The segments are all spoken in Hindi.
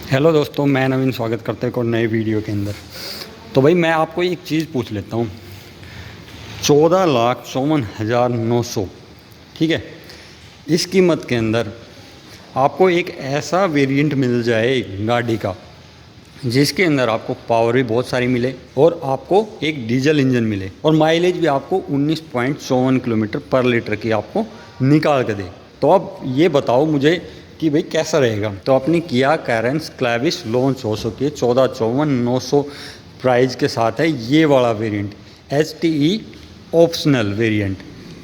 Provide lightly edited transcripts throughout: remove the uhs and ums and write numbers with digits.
हेलो दोस्तों, मैं नवीन स्वागत करता हूँ एक और नए वीडियो के अंदर। तो भाई मैं आपको एक चीज़ पूछ लेता हूँ। 14,54,900, ठीक है, इस कीमत के अंदर आपको एक ऐसा वेरिएंट मिल जाए गाड़ी का जिसके अंदर आपको पावर भी बहुत सारी मिले और आपको एक डीजल इंजन मिले और माइलेज भी आपको 19.54 किलोमीटर पर लीटर की आपको निकाल के दे। तो अब ये बताओ मुझे कि भाई कैसा रहेगा। तो अपनी किया कैरेंस क्लेविस लॉन्च हो चुकी है 14,54,900 प्राइस के साथ है ये वाला वेरिएंट HTE ऑप्शनल वेरिएंट,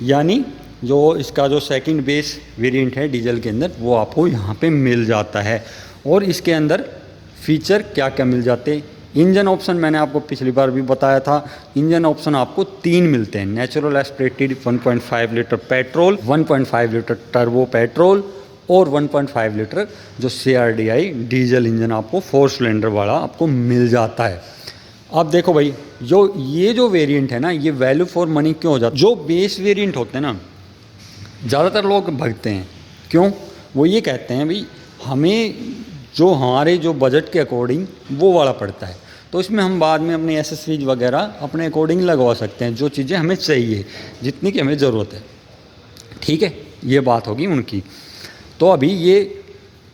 यानी जो इसका जो सेकंड बेस वेरिएंट है डीजल के अंदर वो आपको यहाँ पे मिल जाता है। और इसके अंदर फीचर क्या क्या मिल जाते हैं। इंजन ऑप्शन मैंने आपको पिछली बार भी बताया था, इंजन ऑप्शन आपको 3 मिलते हैं। Natural aspirated 1.5 litre petrol, 1.5 litre turbo petrol और 1.5 लीटर जो CRDI डीजल इंजन आपको 4 सिलेंडर वाला आपको मिल जाता है। अब देखो भाई, ये जो वेरिएंट है ना, ये वैल्यू फॉर मनी क्यों हो जाता है। जो बेस वेरिएंट होते हैं ना, ज़्यादातर लोग भगते हैं। क्यों? वो ये कहते हैं भाई हमें जो हमारे जो बजट के अकॉर्डिंग वो वाला पड़ता है, तो इसमें हम बाद में अपनी एसेसरीज वगैरह अपने अकॉर्डिंग लगवा सकते हैं, जो चीज़ें हमें चाहिए, जितनी की हमें ज़रूरत है। ठीक है, ये बात होगी उनकी। तो अभी ये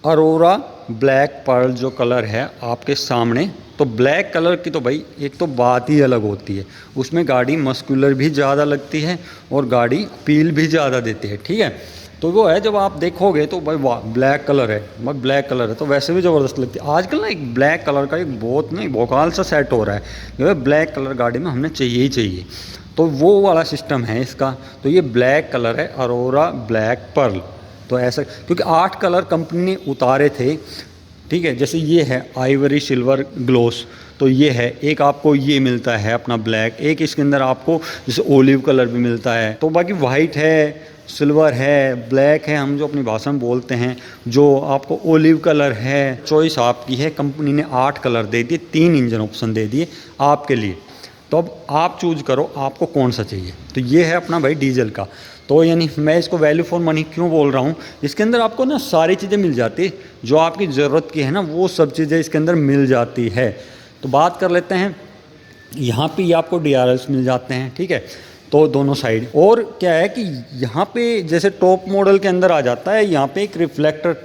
अरोरा ब्लैक पर्ल जो कलर है आपके सामने, तो ब्लैक कलर की तो भाई एक तो बात ही अलग होती है, उसमें गाड़ी मस्कुलर भी ज़्यादा लगती है और गाड़ी अपील भी ज़्यादा देती है। ठीक है, तो वो है, जब आप देखोगे तो भाई वाह ब्लैक कलर है, भाई ब्लैक कलर है तो वैसे भी ज़बरदस्त लगती है। आजकल ना एक ब्लैक कलर का एक बहुत ना भोकाल सा सेट हो रहा है, जो है ब्लैक कलर गाड़ी में हमने चाहिए ही चाहिए, तो वो वाला सिस्टम है इसका। तो ये ब्लैक कलर है अरोरा ब्लैक पर्ल। तो ऐसा क्योंकि 8 कलर कंपनी ने उतारे थे, ठीक है, जैसे ये है आइवरी सिल्वर ग्लोस, तो ये है एक, आपको ये मिलता है अपना ब्लैक, एक इसके अंदर आपको जैसे ओलिव कलर भी मिलता है। तो बाकी वाइट है, सिल्वर है, ब्लैक है, हम जो अपनी भाषा में बोलते हैं, जो आपको ओलिव कलर है। चॉइस आपकी है, कंपनी ने 8 कलर दे दिए, 3 इंजन ऑप्शन दे दिए आपके लिए। तो अब आप चूज करो आपको कौन सा चाहिए। तो ये है अपना भाई डीजल का। तो यानी मैं इसको वैल्यू फॉर मनी क्यों बोल रहा हूँ, इसके अंदर आपको ना सारी चीज़ें मिल जाती है जो आपकी ज़रूरत की है ना, वो सब चीज़ें इसके अंदर मिल जाती है। तो बात कर लेते हैं, यहाँ पे ये आपको DRLs मिल जाते हैं, ठीक है, तो दोनों साइड। और क्या है कि यहाँ पे जैसे टॉप मॉडल के अंदर आ जाता है, यहाँ पे एक रिफ्लेक्टर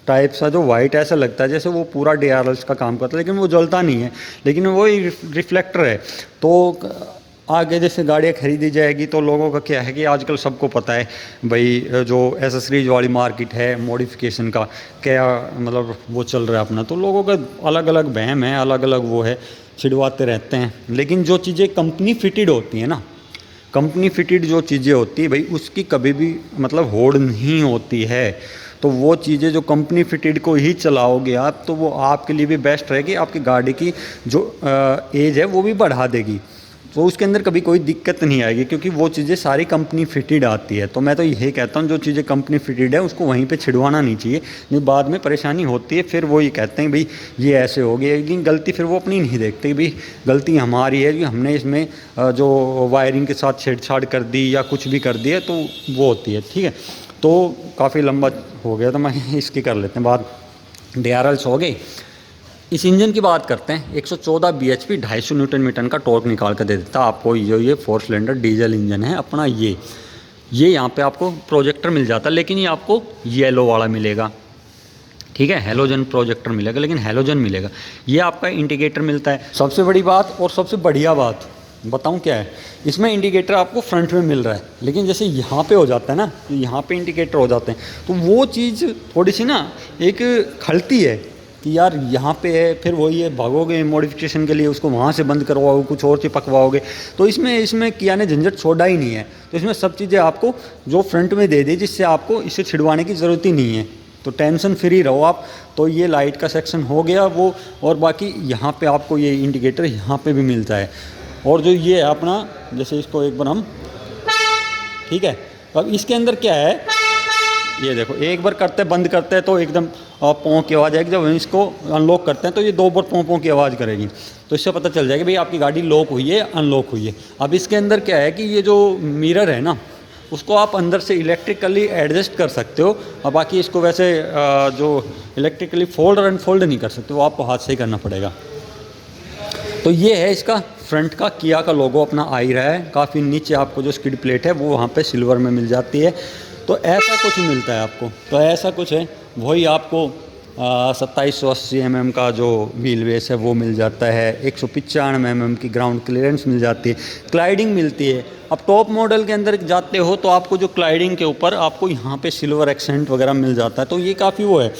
टाइप सा जो वाइट ऐसा लगता है जैसे वो पूरा DRLs का काम करता है, लेकिन वो जलता नहीं है, लेकिन वो रिफ्लेक्टर है। तो आगे जैसे गाड़ियाँ खरीदी जाएगी तो लोगों का क्या है कि आजकल सबको पता है भाई, जो एसेसरीज वाली मार्केट है मॉडिफिकेशन का क्या मतलब वो चल रहा है अपना, तो लोगों का अलग अलग वहम है, अलग अलग वो है, छिड़वाते रहते हैं। लेकिन जो चीज़ें कंपनी फिटेड होती हैं ना, कंपनी फिटेड जो चीज़ें होती है भाई, उसकी कभी भी मतलब होड़ नहीं होती है। तो वो चीज़ें जो कंपनी फिटेड को ही चलाओगे आप, तो वो आपके लिए भी बेस्ट रहेगी, आपकी गाड़ी की जो एज है वो भी बढ़ा देगी, तो उसके अंदर कभी कोई दिक्कत नहीं आएगी, क्योंकि वो चीज़ें सारी कंपनी फिटेड आती है। तो मैं तो यही कहता हूँ जो चीज़ें कंपनी फिटेड है उसको वहीं पे छिड़वाना नहीं चाहिए, नहीं बाद में परेशानी होती है। फिर वो ये कहते हैं भाई ये ऐसे हो गया, लेकिन गलती फिर वो अपनी नहीं देखते, भाई गलती हमारी है कि हमने इसमें जो वायरिंग के साथ छेड़छाड़ कर दी या कुछ भी कर दिया, तो वो होती है। ठीक है, तो काफ़ी लंबा हो गया, तो मैं इसकी कर लेते हैं बात। DRLs हो गए। इस इंजन की बात करते हैं, 114 bhp 250 न्यूटन मीटर का टॉर्क निकाल कर दे देता है आपको। ये 4 सिलेंडर डीजल इंजन है अपना। ये यहाँ पे आपको प्रोजेक्टर मिल जाता है, लेकिन ये आपको येलो वाला मिलेगा, ठीक है, हेलोजन प्रोजेक्टर मिलेगा, लेकिन हेलोजन मिलेगा। ये आपका इंडिकेटर मिलता है। सबसे बड़ी बात और सबसे बढ़िया बात बताऊं क्या है, इसमें इंडिकेटर आपको फ्रंट में मिल रहा है, लेकिन जैसे यहाँ पे हो जाता है ना, तो यहाँ पे इंडिकेटर हो जाते हैं, तो वो चीज़ थोड़ी सी ना एक खलती है कि यार यहाँ पे है, फिर वही है, भागोगे मॉडिफिकेशन के लिए उसको वहाँ से बंद करवाओगे, कुछ और चिपकवाओगे, तो इसमें किया ने झंझट छोड़ा ही नहीं है। तो इसमें सब चीज़ें आपको जो फ्रंट में दे दी, जिससे आपको इसे छिड़वाने की ज़रूरत ही नहीं है, तो टेंशन फ्री रहो आप। तो ये लाइट का सेक्शन हो गया वो, और बाकी यहाँ पे आपको ये इंडिकेटर यहाँ पे भी मिलता है। और जो ये है अपना, जैसे इसको एक बार हम, ठीक है, अब इसके अंदर क्या है, ये देखो एक बार करते बंद करते हैं तो एकदम पों की आवाज़ आएगी, जब इसको अनलॉक करते हैं तो ये 2 बार पों की आवाज़ करेगी, तो इससे पता चल जाएगा भाई आपकी गाड़ी लॉक हुई है अनलॉक हुई है। अब इसके अंदर क्या है कि ये जो मिरर है ना, उसको आप अंदर से इलेक्ट्रिकली एडजस्ट कर सकते हो, और बाकी इसको वैसे जो इलेक्ट्रिकली फोल्ड और अनफोल्ड नहीं कर सकते, वो आपको हाथ से ही करना पड़ेगा। तो ये है इसका फ्रंट का किया का लोगो अपना आ ही रहा है। काफ़ी नीचे आपको जो स्किड प्लेट है वो वहाँ पे सिल्वर में मिल जाती है। तो ऐसा कुछ मिलता है आपको, तो ऐसा कुछ है, वही आपको 2780 mm का जो व्हील बेस है वो मिल जाता है, 195 mm की ग्राउंड क्लियरेंस मिल जाती है, क्लाइडिंग मिलती है। अब टॉप मॉडल के अंदर जाते हो तो आपको जो क्लाइडिंग के ऊपर आपको यहाँ पे सिल्वर एक्सेंट वगैरह मिल जाता है, तो ये काफ़ी वो है।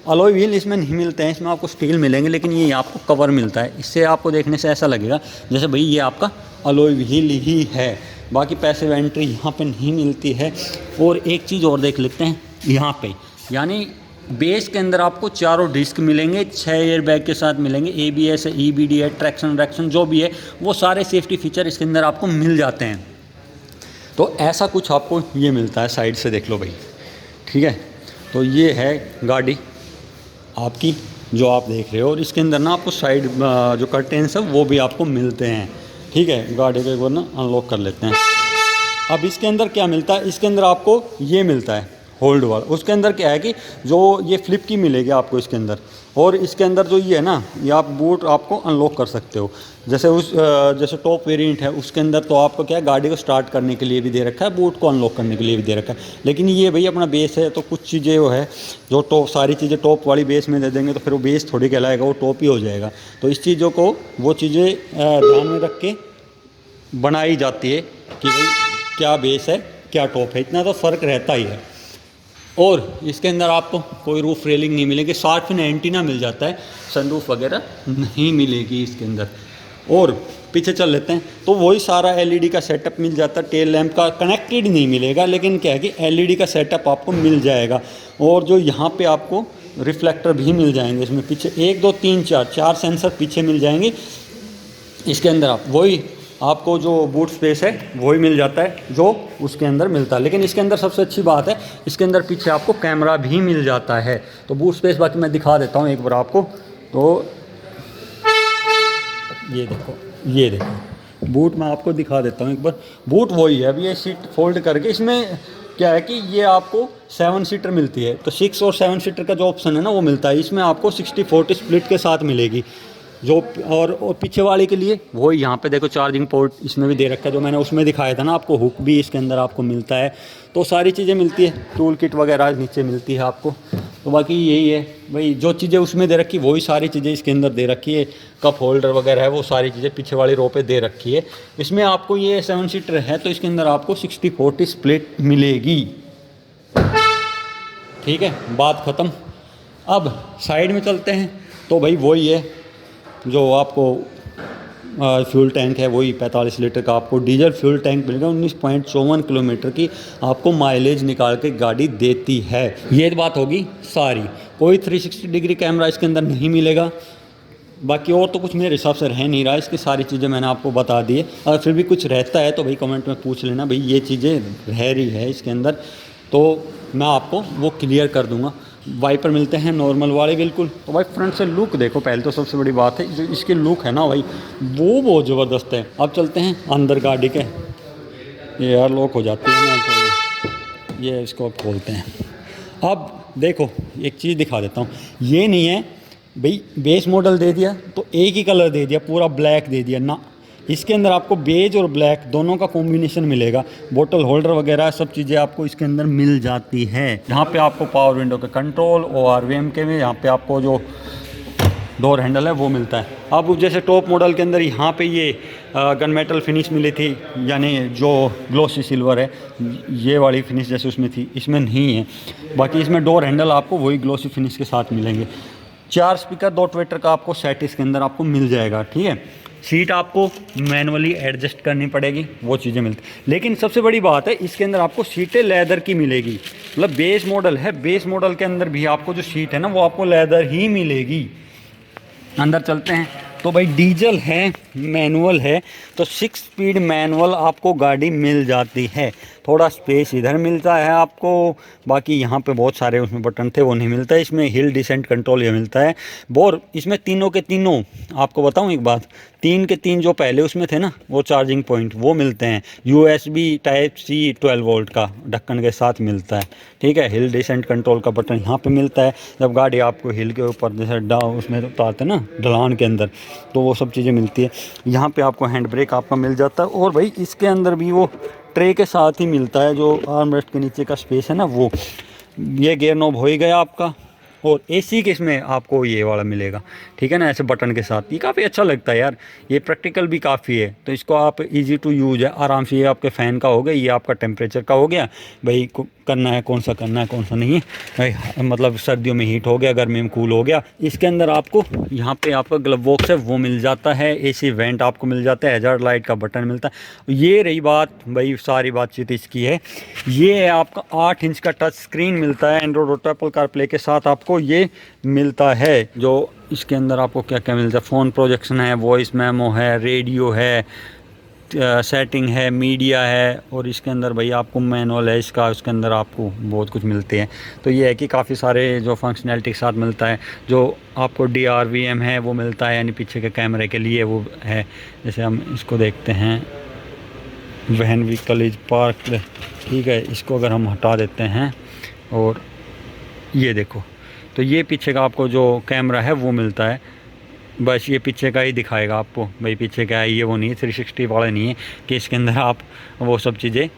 अलॉय व्हील इसमें नहीं मिलते हैं, इसमें आपको स्टील मिलेंगे, लेकिन ये आपको कवर मिलता है। इससे आपको देखने से ऐसा लगेगा जैसे भाई ये आपका अलॉय व्हील ही है। बाकी पैसिव एंट्री यहाँ पे नहीं मिलती है। और एक चीज़ और देख लेते हैं यहाँ पे, यानी बेस के अंदर आपको चारों डिस्क मिलेंगे, 6 एयर बैग के साथ मिलेंगे, ABS है, EBD है, ट्रैक्शन वैक्शन जो भी है वो सारे सेफ्टी फीचर इसके अंदर आपको मिल जाते हैं। तो ऐसा कुछ आपको ये मिलता है, साइड से देख लो भाई, ठीक है। तो ये है गाड़ी आपकी जो आप देख रहे हो, और इसके अंदर ना आपको साइड जो कर्टेन्स है वो भी आपको मिलते हैं, ठीक है। गाड़ी को एक बार ना अनलॉक कर लेते हैं। अब इसके अंदर क्या मिलता है, इसके अंदर आपको ये मिलता है होल्ड वाला। उसके अंदर क्या है कि जो ये फ्लिप की मिलेगी आपको इसके अंदर, और इसके अंदर जो ये है ना, ये आप बूट आपको अनलॉक कर सकते हो। जैसे टॉप वेरिएंट है उसके अंदर तो आपको क्या है, गाड़ी को स्टार्ट करने के लिए भी दे रखा है, बूट को अनलॉक करने के लिए भी दे रखा है। लेकिन ये भाई अपना बेस है, तो कुछ चीज़ें वो है जो टॉप, सारी चीज़ें टॉप वाली बेस में दे देंगे तो फिर वो बेस थोड़ी कहलाएगा, वो टॉप ही हो जाएगा। तो इस चीज़ों को, वो चीज़ें ध्यान में रख के बनाई जाती है कि भाई क्या बेस है क्या टॉप है, इतना तो फ़र्क रहता ही है। और इसके अंदर आपको कोई रूफ रेलिंग नहीं मिलेगी, शार्क फिन एंटीना मिल जाता है, सनरूफ वगैरह नहीं मिलेगी इसके अंदर। और पीछे चल लेते हैं तो वही सारा LED का सेटअप मिल जाता है, टेल लैंप का कनेक्टेड नहीं मिलेगा, लेकिन क्या है कि LED का सेटअप आपको मिल जाएगा। और जो यहाँ पे आपको रिफ्लेक्टर भी मिल जाएंगे, इसमें पीछे 1 2 3 4 सेंसर पीछे मिल जाएंगे इसके अंदर। आप वही आपको जो बूट स्पेस है वही मिल जाता है जो उसके अंदर मिलता है। लेकिन इसके अंदर सबसे अच्छी बात है, इसके अंदर पीछे आपको कैमरा भी मिल जाता है। तो बूट स्पेस बाकी मैं दिखा देता हूँ एक बार आपको। तो ये देखो बूट मैं आपको दिखा देता हूँ एक बार। बूट वही है, अभी ये सीट फोल्ड करके, इसमें क्या है कि ये आपको 7 सीटर मिलती है, तो 6 और 7 सीटर का जो ऑप्शन है ना वो मिलता है। इसमें आपको 60-40 स्प्लिट के साथ मिलेगी जो, और पीछे वाले के लिए वो यहाँ पे देखो चार्जिंग पोर्ट इसमें भी दे रखा है, जो मैंने उसमें दिखाया था ना आपको, हुक भी इसके अंदर आपको मिलता है। तो सारी चीज़ें मिलती है, टूल किट वगैरह नीचे मिलती है आपको। तो बाकी यही है भाई, जो चीज़ें उसमें दे रखी वही सारी चीज़ें इसके अंदर दे रखी है। कप होल्डर वगैरह है वो सारी चीज़ें पीछे वाली रो पे दे रखी है। इसमें आपको ये 7 सीटर है तो इसके अंदर आपको 60-40 स्प्लिट मिलेगी, ठीक है, बात ख़त्म। अब साइड में चलते हैं तो भाई वही है जो आपको फ्यूल टैंक है, वही 45 लीटर का आपको डीजल फ्यूल टैंक मिलेगा। 19.54 किलोमीटर की आपको माइलेज निकाल के गाड़ी देती है। ये बात होगी सारी। कोई 360 डिग्री कैमरा इसके अंदर नहीं मिलेगा, बाकी और तो कुछ मेरे हिसाब से रह नहीं रहा। इसकी सारी चीज़ें मैंने आपको बता दी है। अगर फिर भी कुछ रहता है तो भाई कमेंट में पूछ लेना, भाई ये चीज़ें रह रही है इसके अंदर, तो मैं आपको वो क्लियर कर दूँगा। वाइपर मिलते हैं नॉर्मल वाले बिल्कुल। तो भाई फ्रंट से लुक देखो, पहले तो सबसे बड़ी बात है जो इसकी लुक है ना भाई, वो बहुत ज़बरदस्त है। अब चलते हैं अंदर गाड़ी के। ये यार लॉक हो जाती है ना, तो ये इसको अब खोलते हैं। अब देखो एक चीज़ दिखा देता हूँ, ये नहीं है भाई बेस मॉडल दे दिया तो एक ही कलर दे दिया, पूरा ब्लैक दे दिया ना। इसके अंदर आपको बेज और ब्लैक दोनों का कॉम्बिनेशन मिलेगा। बोतल होल्डर वगैरह सब चीज़ें आपको इसके अंदर मिल जाती है। यहाँ पे आपको पावर विंडो का कंट्रोल, ORVM के में यहाँ पे आपको जो डोर हैंडल है वो मिलता है। अब जैसे टॉप मॉडल के अंदर यहाँ पे ये गन मेटल फिनिश मिली थी, यानी जो ग्लोसी सिल्वर है, ये वाली फिनिश जैसे उसमें थी इसमें नहीं है। बाकी इसमें डोर हैंडल आपको वही ग्लोसी फिनिश के साथ मिलेंगे। 4 स्पीकर 2 ट्विटर का आपको सेट इसके अंदर आपको मिल जाएगा, ठीक है। सीट आपको मैनुअली एडजस्ट करनी पड़ेगी, वो चीज़ें मिलती। लेकिन सबसे बड़ी बात है इसके अंदर आपको सीटें लेदर की मिलेगी। मतलब बेस मॉडल है, बेस मॉडल के अंदर भी आपको जो सीट है ना वो आपको लेदर ही मिलेगी। अंदर चलते हैं तो भाई डीजल है मैनुअल है तो 6 स्पीड मैनुअल आपको गाड़ी मिल जाती है। थोड़ा स्पेस इधर मिलता है आपको, बाकी यहाँ पे बहुत सारे उसमें बटन थे वो नहीं मिलता है। इसमें हिल डिसेंट कंट्रोल ये मिलता है। बोर इसमें तीनों के तीनों, आपको बताऊँ एक बात, 3 के 3 जो पहले उसमें थे ना वो चार्जिंग पॉइंट वो मिलते हैं। USB टाइप C 12 वोल्ट का ढक्कन के साथ मिलता है। ठीक है, हिल डिसेंट कंट्रोल का बटन यहाँ पे मिलता है। जब गाड़ी आपको हिल के ऊपर जैसे उसमें उतारते हैं ना ढलान के अंदर, तो वो सब चीज़ें मिलती है। यहाँ पे आपको हैंड ब्रेक आपका मिल जाता है। और भाई इसके अंदर भी वो ट्रे के साथ ही मिलता है, जो आर्म रेस्ट के नीचे का स्पेस है ना वो। ये गियर नॉब हो ही गया आपका। और AC के इसमें आपको ये वाला मिलेगा, ठीक है ना, ऐसे बटन के साथ। ये काफ़ी अच्छा लगता है यार, ये प्रैक्टिकल भी काफ़ी है। तो इसको आप इजी टू यूज़ है आराम से। ये आपके फ़ैन का हो गया, ये आपका टेम्परेचर का हो गया भाई, करना है कौन सा करना है कौन सा नहीं है भाई। मतलब सर्दियों में हीट हो गया, गर्मी में कूल हो गया। इसके अंदर आपको यहाँ पे आपका ग्लव बॉक्स है वो मिल जाता है। AC वेंट आपको मिल जाता है। हैजार्ड लाइट का बटन मिलता है। ये रही बात भाई, सारी बातचीत इसकी है। ये है आपका 8 इंच का टच स्क्रीन मिलता है। एंड्रॉइड ऑटो, एप्पल कारप्ले के साथ आपको ये मिलता है। जो इसके अंदर आपको क्या क्या मिलता है, फ़ोन प्रोजेक्शन है, वॉइस मेमो है, रेडियो है, सेटिंग है, मीडिया है। और इसके अंदर भाई आपको मैनुअल है इसका, उसके अंदर आपको बहुत कुछ मिलते हैं। तो ये है कि काफ़ी सारे जो फंक्शनैलिटी के साथ मिलता है। जो आपको DRVM है वो मिलता है, यानी पीछे के कैमरे के लिए वो है। जैसे हम इसको देखते हैं, वैन व्हीकल इज पार्क्ड, ठीक है। इसको अगर हम हटा देते हैं और ये देखो, तो ये पीछे का आपको जो कैमरा है वो मिलता है। बस ये पीछे का ही दिखाएगा आपको भाई, पीछे का है ये, वो नहीं है 360 वाला नहीं है कि इसके अंदर आप वो सब चीज़ें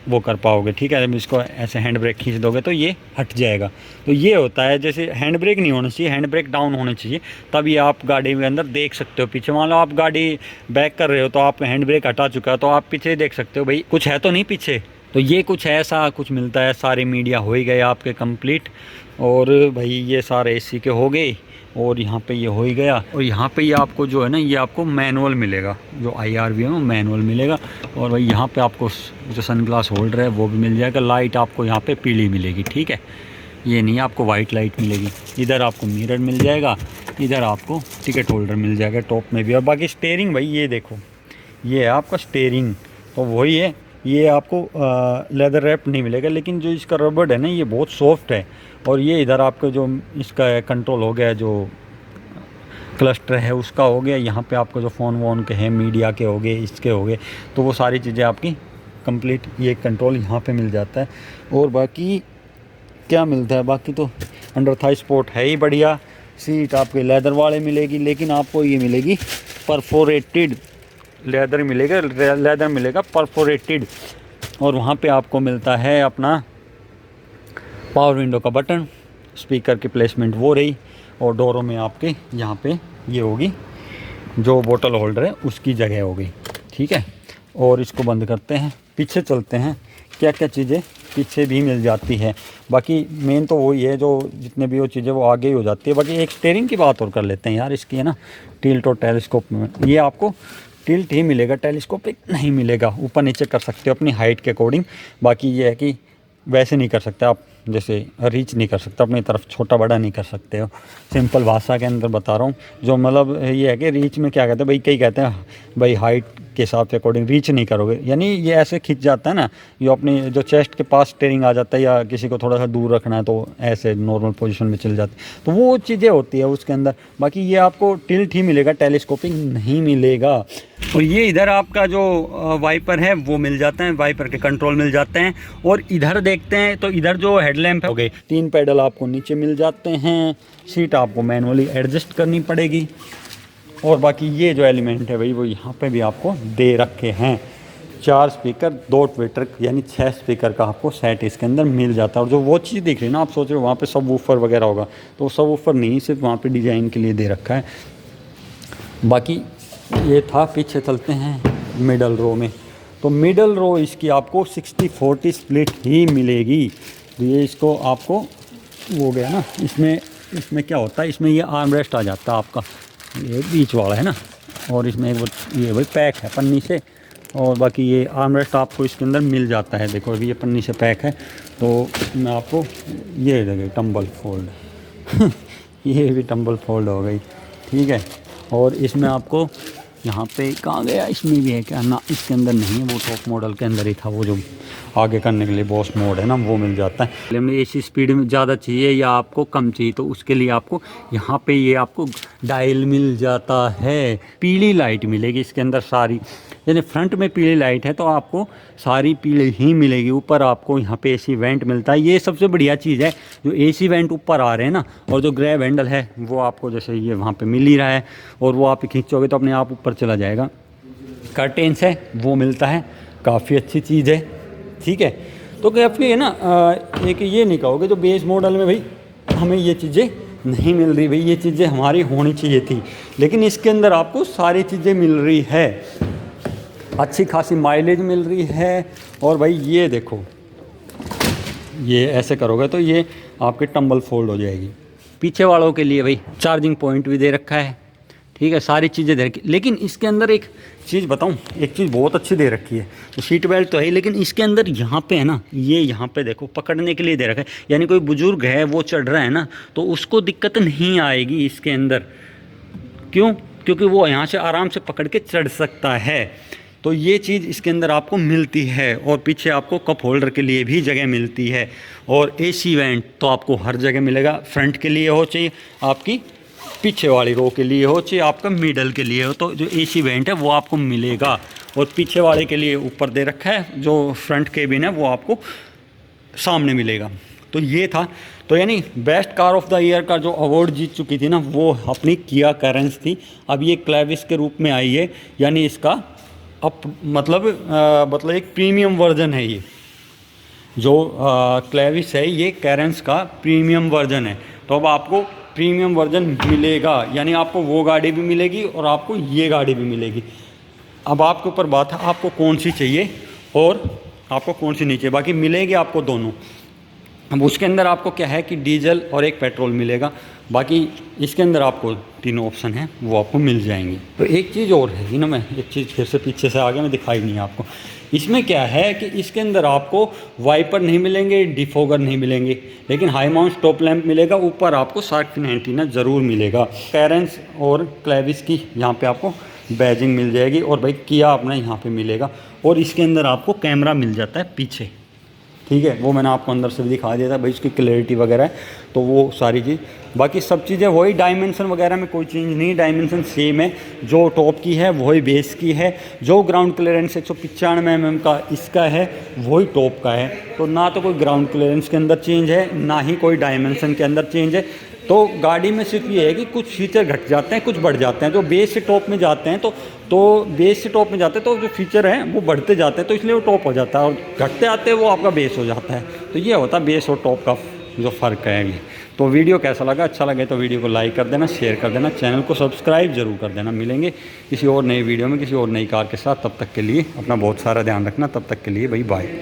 वो कर पाओगे। ठीक है, जब इसको ऐसे हैंड ब्रेक खींच दोगे तो ये हट जाएगा। तो ये होता है, जैसे हैंड ब्रेक नहीं होना चाहिए, हैंड ब्रेक डाउन होना चाहिए, तब ये आप गाड़ी के अंदर देख सकते हो। पीछे मान लो आप गाड़ी बैक कर रहे हो तो आप हैंड ब्रेक हटा चुका है तो आप पीछे देख सकते हो भाई कुछ है तो नहीं पीछे। तो ये कुछ ऐसा कुछ मिलता है। सारे मीडिया हो ही गए आपके कंप्लीट। और भाई ये सारे AC के हो गए। और यहाँ पे ये हो ही गया। और यहाँ पे ये आपको जो है ना, ये आपको मैनुअल मिलेगा, जो IRV है वो मैनुअल मिलेगा। और भाई यहाँ पे आपको जो सनग्लास होल्डर है वो भी मिल जाएगा। लाइट आपको यहाँ पे पीली मिलेगी, ठीक है, ये नहीं आपको वाइट लाइट मिलेगी। इधर आपको मिरर मिल जाएगा, इधर आपको टिकट होल्डर मिल जाएगा टॉप में भी। और बाकी स्टेयरिंग भाई ये देखो, ये है आपका स्टेयरिंग, तो वही है। ये आपको लेदर रैप नहीं मिलेगा, लेकिन जो इसका रबड़ है ना ये बहुत सॉफ्ट है। और ये इधर आपका जो इसका कंट्रोल हो गया, जो क्लस्टर है उसका हो गया। यहाँ पे आपको जो फ़ोन वोन के हैं, मीडिया के हो गए, इसके हो गए, तो वो सारी चीज़ें आपकी कंप्लीट ये कंट्रोल यहाँ पे मिल जाता है। और बाकी क्या मिलता है, बाकी तो अंडर थाई स्पोर्ट है ही बढ़िया। सीट आपके लेदर वाले मिलेगी, लेकिन आपको ये मिलेगी परफोरेटेड लेदर मिलेगा, लेदर मिलेगा परफोरेटेड। और वहाँ पे आपको मिलता है अपना पावर विंडो का बटन, स्पीकर की प्लेसमेंट वो रही। और डोरों में आपके यहाँ पे ये होगी जो बोतल होल्डर है उसकी जगह होगी, ठीक है। और इसको बंद करते हैं, पीछे चलते हैं, क्या क्या चीज़ें पीछे भी मिल जाती है। बाकी मेन तो वही है, जो जितने भी वो चीज़ें वो आगे ही हो जाती है। बाकी एक स्टीयरिंग की बात और कर लेते हैं यार, इसकी है ना टिल्ट और टेलीस्कोप में। ये आपको टिल्ट ही मिलेगा, टेलीस्कोपिक नहीं मिलेगा। ऊपर नीचे कर सकते हो अपनी हाइट के अकॉर्डिंग। बाकी ये है कि वैसे नहीं कर सकते आप, जैसे रीच नहीं कर सकते अपनी तरफ, छोटा बड़ा नहीं कर सकते हो। सिंपल भाषा के अंदर बता रहा हूँ। जो मतलब ये है कि रीच में क्या कहते हैं भाई, कई कहते हैं भाई हाइट के हिसाब से अकॉर्डिंग रीच नहीं करोगे, यानी ये ऐसे खिंच जाता है ना, ये अपनी जो चेस्ट के पास स्टीयरिंग आ जाता है, या किसी को थोड़ा सा दूर रखना है तो ऐसे नॉर्मल पोजीशन में चल जाती है, तो वो चीज़ें होती है उसके अंदर। बाकी ये आपको टिल्ट ही मिलेगा, टेलीस्कोपिंग नहीं मिलेगा। और ये इधर आपका जो वाइपर है वो मिल जाता है, वाइपर के कंट्रोल मिल जाते हैं। और इधर देखते हैं तो इधर जो हेडलैम्प हो गए, 3 पैडल आपको नीचे मिल जाते हैं। सीट आपको मैनुअली एडजस्ट करनी पड़ेगी। और बाकी ये जो एलिमेंट है भाई वो यहाँ पे भी आपको दे रखे हैं। 4 स्पीकर, 2 ट्विटर, यानी 6 स्पीकर का आपको सेट इसके अंदर मिल जाता है। और जो वो चीज़ दिख रही है ना, आप सोच रहे हो वहाँ पे सब वूफर वगैरह होगा, तो सब वूफर नहीं, सिर्फ वहाँ पे डिज़ाइन के लिए दे रखा है। बाकी ये था। पीछे चलते हैं मिडल रो में। तो मिडल रो इसकी आपको 60-40 स्प्लिट ही मिलेगी। तो ये इसको आपको वो गया ना, इसमें क्या होता है, इसमें ये आर्म रेस्ट आ जाता है आपका, ये बीच वाला है ना। और इसमें ये भाई पैक है पन्नी से। और बाकी ये आर्म रेस्ट आपको इसके अंदर मिल जाता है। देखो अभी ये पन्नी से पैक है, तो मैं आपको ये देखे टम्बल फोल्ड ये भी टम्बल फोल्ड हो गई, ठीक है। और इसमें आपको यहाँ पे कहाँ गया, इसमें भी है क्या ना, इसके अंदर नहीं है, वो टॉप मॉडल के अंदर ही था, वो जो आगे करने के लिए बॉस मोड है ना वो मिल जाता है। हमें एसी स्पीड में ज़्यादा चाहिए या आपको कम चाहिए तो उसके लिए आपको यहाँ पे ये आपको डायल मिल जाता है। पीली लाइट मिलेगी इसके अंदर सारी, यानी फ्रंट में पीली लाइट है तो आपको सारी पीली ही मिलेगी। ऊपर आपको यहाँ पे एसी वेंट मिलता है, ये सबसे बढ़िया चीज़ है जो एसी वेंट ऊपर आ रहे हैं ना। और जो ग्रैब हैंडल है वो आपको जैसे ये वहाँ पे मिल ही रहा है और वो आप खींचोगे तो अपने आप ऊपर चला जाएगा। कर्टेन्स है वो मिलता है, काफ़ी अच्छी चीज़ है, ठीक है। तो काफ़ी है ना, एक ये नहीं कहोगे जो बेस मॉडल में भाई हमें ये चीज़ें नहीं मिल रही, भाई ये चीज़ें हमारी होनी चाहिए थी, लेकिन इसके अंदर आपको सारी चीज़ें मिल रही है, अच्छी खासी माइलेज मिल रही है। और भाई ये देखो, ये ऐसे करोगे तो ये आपके टम्बल फोल्ड हो जाएगी। पीछे वालों के लिए भाई चार्जिंग पॉइंट भी दे रखा है, ठीक है, सारी चीज़ें दे रखी। लेकिन इसके अंदर एक चीज़ बताऊं, एक चीज़ बहुत अच्छी दे रखी है, तो सीट बेल्ट तो है, लेकिन इसके अंदर यहाँ पे है ना, ये यहाँ पे देखो पकड़ने के लिए दे रखा है, यानी कोई बुजुर्ग है वो चढ़ रहा है ना तो उसको दिक्कत नहीं आएगी इसके अंदर। क्यों? क्योंकि वो यहाँ से आराम से पकड़ के चढ़ सकता है। तो ये चीज़ इसके अंदर आपको मिलती है। और पीछे आपको कप होल्डर के लिए भी जगह मिलती है। और एसी वेंट तो आपको हर जगह मिलेगा, फ्रंट के लिए हो चाहिए आपकी, पीछे वाली रो के लिए हो चाहिए आपका, मिडल के लिए हो, तो जो एसी वेंट है वो आपको मिलेगा। और पीछे वाले के लिए ऊपर दे रखा है, जो फ्रंट केबिन है वो आपको सामने मिलेगा। तो ये था, तो यानी best car of the year का जो अवार्ड जीत चुकी थी ना वो अपनी किया कैरेंस थी। अब ये क्लेविस के रूप में आई है, यानी इसका मतलब एक प्रीमियम वर्जन है। ये जो क्लेविस है ये कैरेंस का प्रीमियम वर्जन है। तो अब आपको प्रीमियम वर्जन मिलेगा, यानी आपको वो गाड़ी भी मिलेगी और आपको ये गाड़ी भी मिलेगी। अब आपके ऊपर बात है आपको कौन सी चाहिए और आपको कौन सी नहीं चाहिए, बाकी मिलेगी आपको दोनों। अब उसके अंदर आपको क्या है कि डीजल और एक पेट्रोल मिलेगा, बाकी इसके अंदर आपको तीनों ऑप्शन हैं वो आपको मिल जाएंगी। तो एक चीज़ और है ना, मैं एक चीज़ फिर से पीछे से आगे में दिखाई नहीं आपको। इसमें क्या है कि इसके अंदर आपको वाइपर नहीं मिलेंगे, डिफोगर नहीं मिलेंगे, लेकिन हाई माउंट टॉप लैंप मिलेगा। ऊपर आपको शार्क फिन एंटीना ज़रूर मिलेगा। कैरेंस और क्लेविस की यहाँ पे आपको बैजिंग मिल जाएगी और भाई किया अपना यहाँ पे मिलेगा। और इसके अंदर आपको कैमरा मिल जाता है पीछे, ठीक है, वो मैंने आपको अंदर से भी दिखा दिया था भाई, उसकी क्लैरिटी वगैरह है, तो वो सारी चीज़। बाकी सब चीज़ें वही, डायमेंशन वगैरह में कोई चेंज नहीं, डायमेंशन सेम है, जो टॉप की है वही बेस की है, जो ग्राउंड क्लियरेंस 195 mm का इसका है वही टॉप का है। तो ना तो कोई ग्राउंड क्लियरेंस के अंदर चेंज है, ना ही कोई डायमेंशन के अंदर चेंज है। तो गाड़ी में सिर्फ ये है कि कुछ फीचर घट जाते हैं, कुछ बढ़ जाते हैं। जो बेस से टॉप में जाते हैं तो बेस से टॉप में जाते हैं तो जो फीचर हैं वो बढ़ते जाते हैं, तो इसलिए वो टॉप हो जाता है, और घटते आते हैं वो आपका बेस हो जाता है। तो ये होता है बेस और टॉप का जो फ़र्क है ये। तो वीडियो कैसा लगा, अच्छा लगे तो वीडियो को लाइक कर देना, शेयर कर देना, चैनल को सब्सक्राइब जरूर कर देना। मिलेंगे किसी और नई वीडियो में किसी और नई कार के साथ, तब तक के लिए अपना बहुत सारा ध्यान रखना। तब तक के लिए भाई बाय।